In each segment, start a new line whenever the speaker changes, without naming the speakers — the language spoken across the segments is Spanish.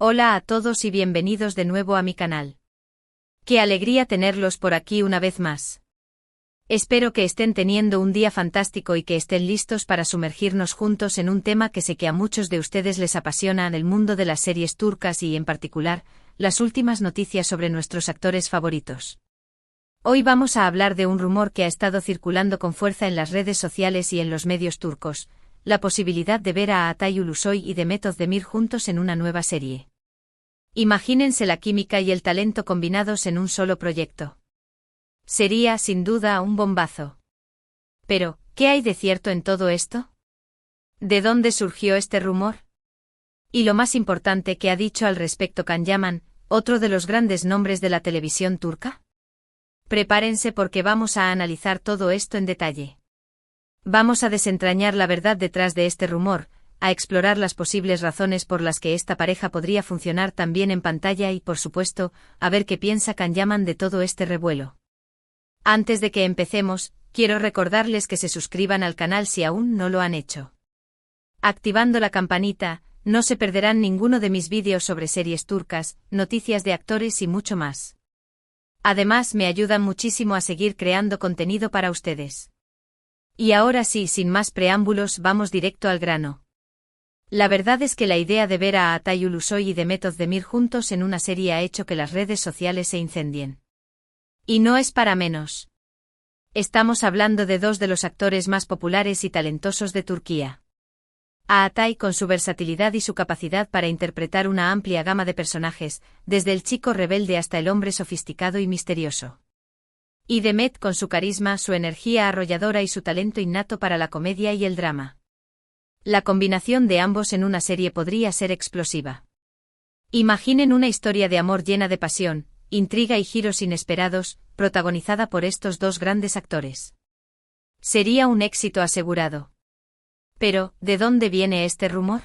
Hola a todos y bienvenidos de nuevo a mi canal. Qué alegría tenerlos por aquí una vez más. Espero que estén teniendo un día fantástico y que estén listos para sumergirnos juntos en un tema que sé que a muchos de ustedes les apasiona, el mundo de las series turcas y, en particular, las últimas noticias sobre nuestros actores favoritos. Hoy vamos a hablar de un rumor que ha estado circulando con fuerza en las redes sociales y en los medios turcos, la posibilidad de ver a Atay Ulusoy y Demet Özdemir juntos en una nueva serie. Imagínense la química y el talento combinados en un solo proyecto. Sería, sin duda, un bombazo. Pero, ¿qué hay de cierto en todo esto? ¿De dónde surgió este rumor? Y lo más importante, ¿qué ha dicho al respecto Can Yaman, otro de los grandes nombres de la televisión turca? Prepárense porque vamos a analizar todo esto en detalle. Vamos a desentrañar la verdad detrás de este rumor, a explorar las posibles razones por las que esta pareja podría funcionar tan bien en pantalla y, por supuesto, a ver qué piensa Can Yaman de todo este revuelo. Antes de que empecemos, quiero recordarles que se suscriban al canal si aún no lo han hecho. Activando la campanita, no se perderán ninguno de mis vídeos sobre series turcas, noticias de actores y mucho más. Además, me ayudan muchísimo a seguir creando contenido para ustedes. Y ahora sí, sin más preámbulos, vamos directo al grano. La verdad es que la idea de ver a Atay Ulusoy y Demet Özdemir juntos en una serie ha hecho que las redes sociales se incendien. Y no es para menos. Estamos hablando de dos de los actores más populares y talentosos de Turquía. A Atay, con su versatilidad y su capacidad para interpretar una amplia gama de personajes, desde el chico rebelde hasta el hombre sofisticado y misterioso. Y Demet, con su carisma, su energía arrolladora y su talento innato para la comedia y el drama. La combinación de ambos en una serie podría ser explosiva. Imaginen una historia de amor llena de pasión, intriga y giros inesperados, protagonizada por estos dos grandes actores. Sería un éxito asegurado. Pero, ¿de dónde viene este rumor?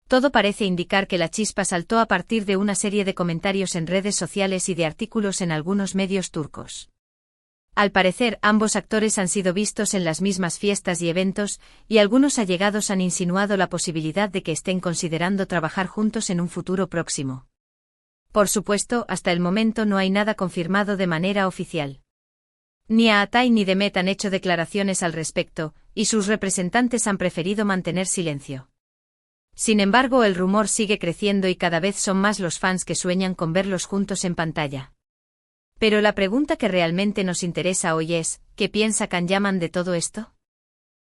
Todo parece indicar que la chispa saltó a partir de una serie de comentarios en redes sociales y de artículos en algunos medios turcos. Al parecer, ambos actores han sido vistos en las mismas fiestas y eventos, y algunos allegados han insinuado la posibilidad de que estén considerando trabajar juntos en un futuro próximo. Por supuesto, hasta el momento no hay nada confirmado de manera oficial. Ni Atay ni Demet han hecho declaraciones al respecto, y sus representantes han preferido mantener silencio. Sin embargo, el rumor sigue creciendo y cada vez son más los fans que sueñan con verlos juntos en pantalla. Pero la pregunta que realmente nos interesa hoy es, ¿qué piensa Can Yaman de todo esto?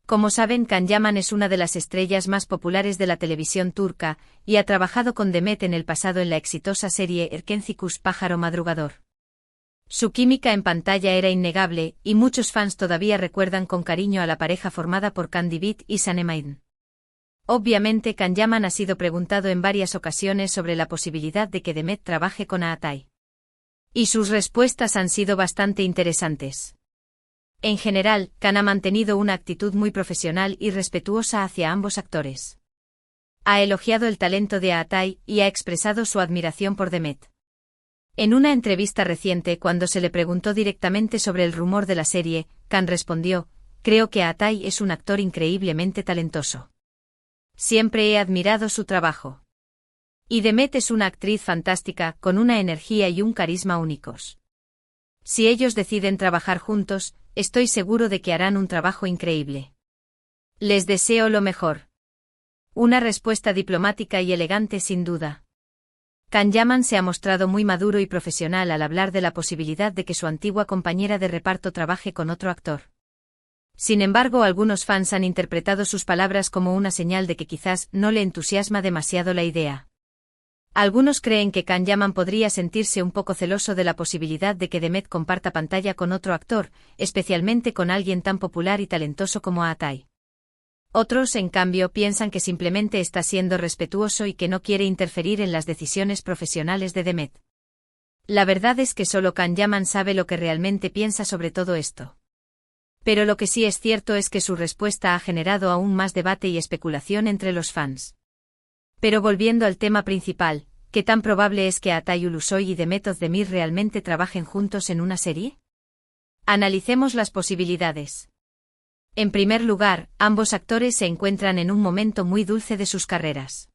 Como saben, Can Yaman es una de las estrellas más populares de la televisión turca, y ha trabajado con Demet en el pasado en la exitosa serie Erkencikus Pájaro Madrugador. Su química en pantalla era innegable, y muchos fans todavía recuerdan con cariño a la pareja formada por Can Divit y Sanem. Obviamente, Can Yaman ha sido preguntado en varias ocasiones sobre la posibilidad de que Demet trabaje con Atay. Y sus respuestas han sido bastante interesantes. En general, Can ha mantenido una actitud muy profesional y respetuosa hacia ambos actores. Ha elogiado el talento de Atay y ha expresado su admiración por Demet. En una entrevista reciente, cuando se le preguntó directamente sobre el rumor de la serie, Can respondió: "Creo que Atay es un actor increíblemente talentoso. Siempre he admirado su trabajo. Y Demet es una actriz fantástica, con una energía y un carisma únicos. Si ellos deciden trabajar juntos, estoy seguro de que harán un trabajo increíble. Les deseo lo mejor". Una respuesta diplomática y elegante sin duda. Can Yaman se ha mostrado muy maduro y profesional al hablar de la posibilidad de que su antigua compañera de reparto trabaje con otro actor. Sin embargo, algunos fans han interpretado sus palabras como una señal de que quizás no le entusiasma demasiado la idea. Algunos creen que Can Yaman podría sentirse un poco celoso de la posibilidad de que Demet comparta pantalla con otro actor, especialmente con alguien tan popular y talentoso como Atay. Otros, en cambio, piensan que simplemente está siendo respetuoso y que no quiere interferir en las decisiones profesionales de Demet. La verdad es que solo Can Yaman sabe lo que realmente piensa sobre todo esto. Pero lo que sí es cierto es que su respuesta ha generado aún más debate y especulación entre los fans. Pero volviendo al tema principal, ¿qué tan probable es que Atay Ulusoy y Demet Özdemir realmente trabajen juntos en una serie? Analicemos las posibilidades. En primer lugar, ambos actores se encuentran en un momento muy dulce de sus carreras.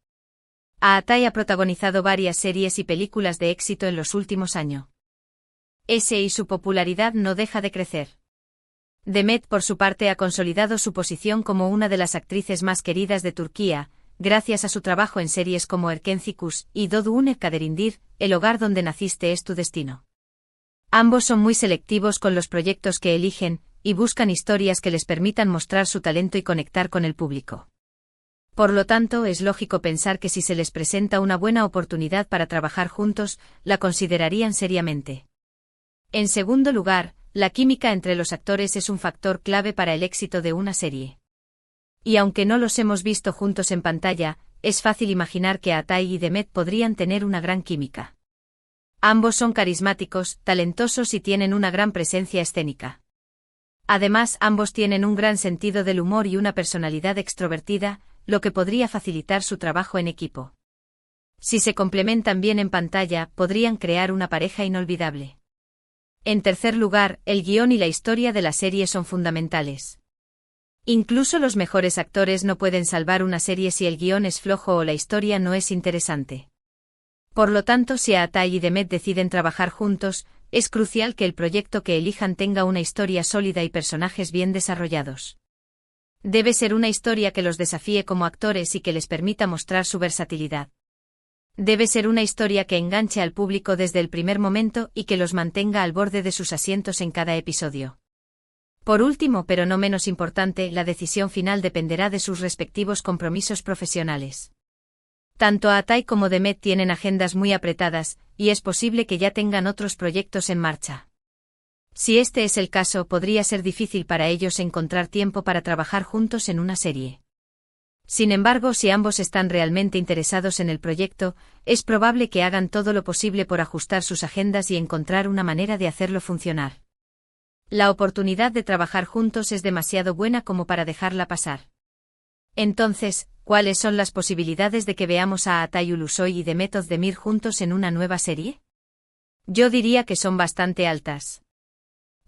Atay ha protagonizado varias series y películas de éxito en los últimos años. Y su popularidad no deja de crecer. Demet, por su parte, ha consolidado su posición como una de las actrices más queridas de Turquía, gracias a su trabajo en series como Erkencikus y Doğduğun Kaderindir, El hogar donde naciste es tu destino. Ambos son muy selectivos con los proyectos que eligen, y buscan historias que les permitan mostrar su talento y conectar con el público. Por lo tanto, es lógico pensar que si se les presenta una buena oportunidad para trabajar juntos, la considerarían seriamente. En segundo lugar, la química entre los actores es un factor clave para el éxito de una serie. Y aunque no los hemos visto juntos en pantalla, es fácil imaginar que Atay y Demet podrían tener una gran química. Ambos son carismáticos, talentosos y tienen una gran presencia escénica. Además, ambos tienen un gran sentido del humor y una personalidad extrovertida, lo que podría facilitar su trabajo en equipo. Si se complementan bien en pantalla, podrían crear una pareja inolvidable. En tercer lugar, el guión y la historia de la serie son fundamentales. Incluso los mejores actores no pueden salvar una serie si el guión es flojo o la historia no es interesante. Por lo tanto, si Atay y Demet deciden trabajar juntos, es crucial que el proyecto que elijan tenga una historia sólida y personajes bien desarrollados. Debe ser una historia que los desafíe como actores y que les permita mostrar su versatilidad. Debe ser una historia que enganche al público desde el primer momento y que los mantenga al borde de sus asientos en cada episodio. Por último, pero no menos importante, la decisión final dependerá de sus respectivos compromisos profesionales. Tanto Atay como Demet tienen agendas muy apretadas, y es posible que ya tengan otros proyectos en marcha. Si este es el caso, podría ser difícil para ellos encontrar tiempo para trabajar juntos en una serie. Sin embargo, si ambos están realmente interesados en el proyecto, es probable que hagan todo lo posible por ajustar sus agendas y encontrar una manera de hacerlo funcionar. La oportunidad de trabajar juntos es demasiado buena como para dejarla pasar. Entonces, ¿cuáles son las posibilidades de que veamos a Atay Ulusoy y Demet Özdemir juntos en una nueva serie? Yo diría que son bastante altas.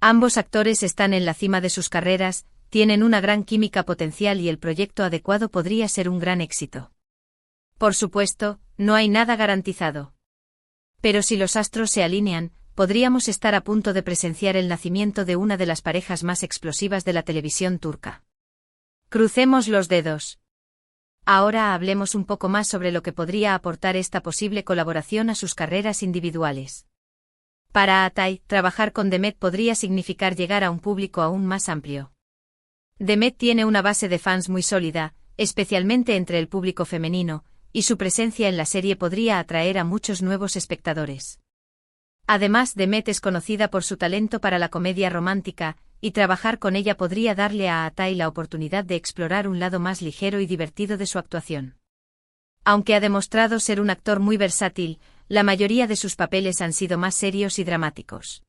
Ambos actores están en la cima de sus carreras, tienen una gran química potencial y el proyecto adecuado podría ser un gran éxito. Por supuesto, no hay nada garantizado. Pero si los astros se alinean, podríamos estar a punto de presenciar el nacimiento de una de las parejas más explosivas de la televisión turca. Crucemos los dedos. Ahora hablemos un poco más sobre lo que podría aportar esta posible colaboración a sus carreras individuales. Para Atay, trabajar con Demet podría significar llegar a un público aún más amplio. Demet tiene una base de fans muy sólida, especialmente entre el público femenino, y su presencia en la serie podría atraer a muchos nuevos espectadores. Además, Demet es conocida por su talento para la comedia romántica, y trabajar con ella podría darle a Atay la oportunidad de explorar un lado más ligero y divertido de su actuación. Aunque ha demostrado ser un actor muy versátil, la mayoría de sus papeles han sido más serios y dramáticos.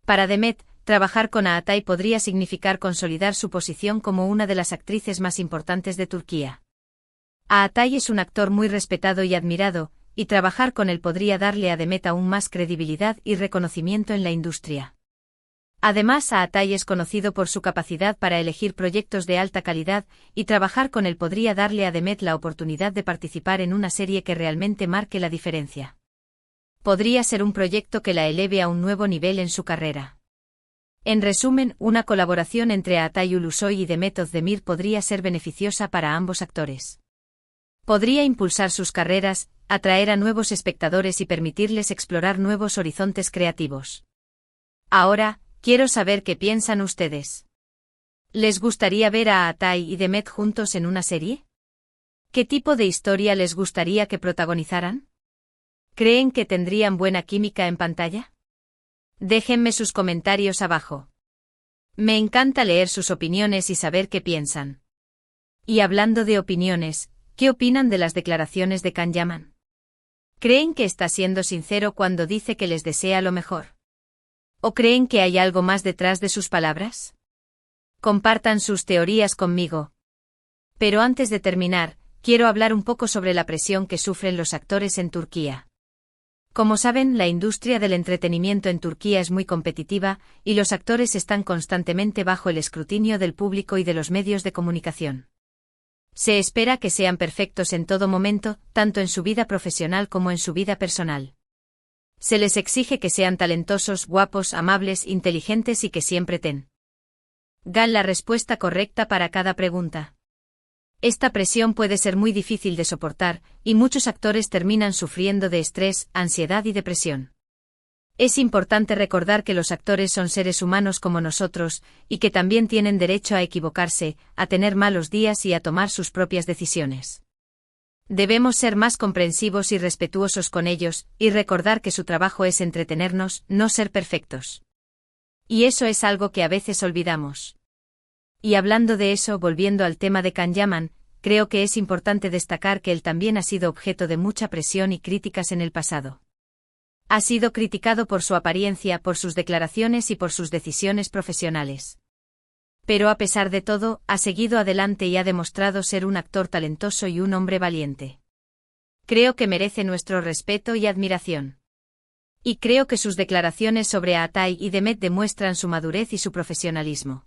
Para Demet, trabajar con Atay podría significar consolidar su posición como una de las actrices más importantes de Turquía. Atay es un actor muy respetado y admirado, y trabajar con él podría darle a Demet aún más credibilidad y reconocimiento en la industria. Además, Atay es conocido por su capacidad para elegir proyectos de alta calidad, y trabajar con él podría darle a Demet la oportunidad de participar en una serie que realmente marque la diferencia. Podría ser un proyecto que la eleve a un nuevo nivel en su carrera. En resumen, una colaboración entre Atay Ulusoy y Demet Özdemir podría ser beneficiosa para ambos actores. Podría impulsar sus carreras, atraer a nuevos espectadores y permitirles explorar nuevos horizontes creativos. Ahora, quiero saber qué piensan ustedes. ¿Les gustaría ver a Atay y Demet juntos en una serie? ¿Qué tipo de historia les gustaría que protagonizaran? ¿Creen que tendrían buena química en pantalla? Déjenme sus comentarios abajo. Me encanta leer sus opiniones y saber qué piensan. Y hablando de opiniones, ¿qué opinan de las declaraciones de Can Yaman? ¿Creen que está siendo sincero cuando dice que les desea lo mejor? ¿O creen que hay algo más detrás de sus palabras? Compartan sus teorías conmigo. Pero antes de terminar, quiero hablar un poco sobre la presión que sufren los actores en Turquía. Como saben, la industria del entretenimiento en Turquía es muy competitiva, y los actores están constantemente bajo el escrutinio del público y de los medios de comunicación. Se espera que sean perfectos en todo momento, tanto en su vida profesional como en su vida personal. Se les exige que sean talentosos, guapos, amables, inteligentes y que siempre tengan la respuesta correcta para cada pregunta. Esta presión puede ser muy difícil de soportar, y muchos actores terminan sufriendo de estrés, ansiedad y depresión. Es importante recordar que los actores son seres humanos como nosotros, y que también tienen derecho a equivocarse, a tener malos días y a tomar sus propias decisiones. Debemos ser más comprensivos y respetuosos con ellos, y recordar que su trabajo es entretenernos, no ser perfectos. Y eso es algo que a veces olvidamos. Y hablando de eso, volviendo al tema de Can Yaman, creo que es importante destacar que él también ha sido objeto de mucha presión y críticas en el pasado. Ha sido criticado por su apariencia, por sus declaraciones y por sus decisiones profesionales. Pero a pesar de todo, ha seguido adelante y ha demostrado ser un actor talentoso y un hombre valiente. Creo que merece nuestro respeto y admiración. Y creo que sus declaraciones sobre Atay y Demet demuestran su madurez y su profesionalismo.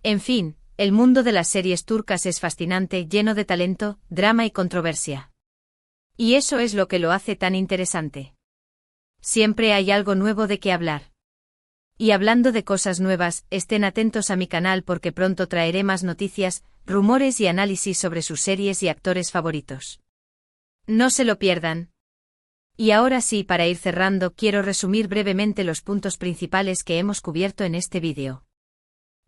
En fin, el mundo de las series turcas es fascinante, lleno de talento, drama y controversia. Y eso es lo que lo hace tan interesante. Siempre hay algo nuevo de qué hablar. Y hablando de cosas nuevas, estén atentos a mi canal porque pronto traeré más noticias, rumores y análisis sobre sus series y actores favoritos. No se lo pierdan. Y ahora sí, para ir cerrando, quiero resumir brevemente los puntos principales que hemos cubierto en este vídeo.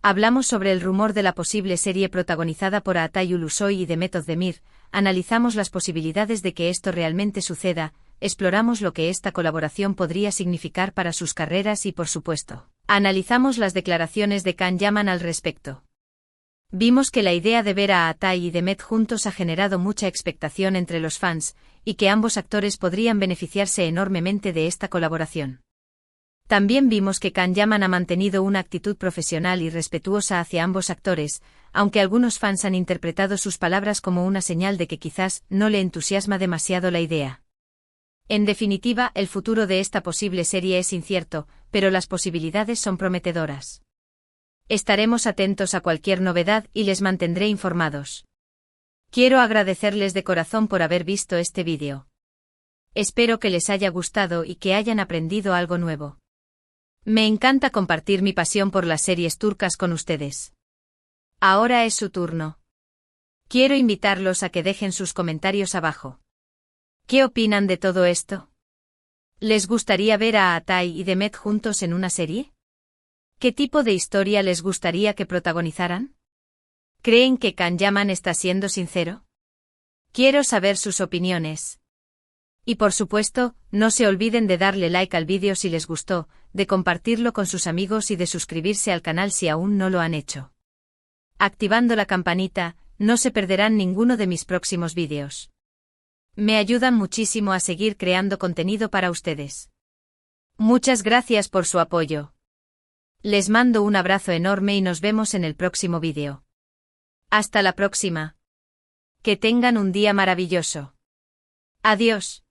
Hablamos sobre el rumor de la posible serie protagonizada por Atay Ulusoy y Demet Özdemir, analizamos las posibilidades de que esto realmente suceda, exploramos lo que esta colaboración podría significar para sus carreras y, por supuesto, analizamos las declaraciones de Can Yaman al respecto. Vimos que la idea de ver a Atay y Demet juntos ha generado mucha expectación entre los fans, y que ambos actores podrían beneficiarse enormemente de esta colaboración. También vimos que Can Yaman ha mantenido una actitud profesional y respetuosa hacia ambos actores, aunque algunos fans han interpretado sus palabras como una señal de que quizás no le entusiasma demasiado la idea. En definitiva, el futuro de esta posible serie es incierto, pero las posibilidades son prometedoras. Estaremos atentos a cualquier novedad y les mantendré informados. Quiero agradecerles de corazón por haber visto este vídeo. Espero que les haya gustado y que hayan aprendido algo nuevo. Me encanta compartir mi pasión por las series turcas con ustedes. Ahora es su turno. Quiero invitarlos a que dejen sus comentarios abajo. ¿Qué opinan de todo esto? ¿Les gustaría ver a Atay y Demet juntos en una serie? ¿Qué tipo de historia les gustaría que protagonizaran? ¿Creen que Can Yaman está siendo sincero? Quiero saber sus opiniones. Y por supuesto, no se olviden de darle like al vídeo si les gustó, de compartirlo con sus amigos y de suscribirse al canal si aún no lo han hecho. Activando la campanita, no se perderán ninguno de mis próximos vídeos. Me ayudan muchísimo a seguir creando contenido para ustedes. Muchas gracias por su apoyo. Les mando un abrazo enorme y nos vemos en el próximo vídeo. Hasta la próxima. Que tengan un día maravilloso. Adiós.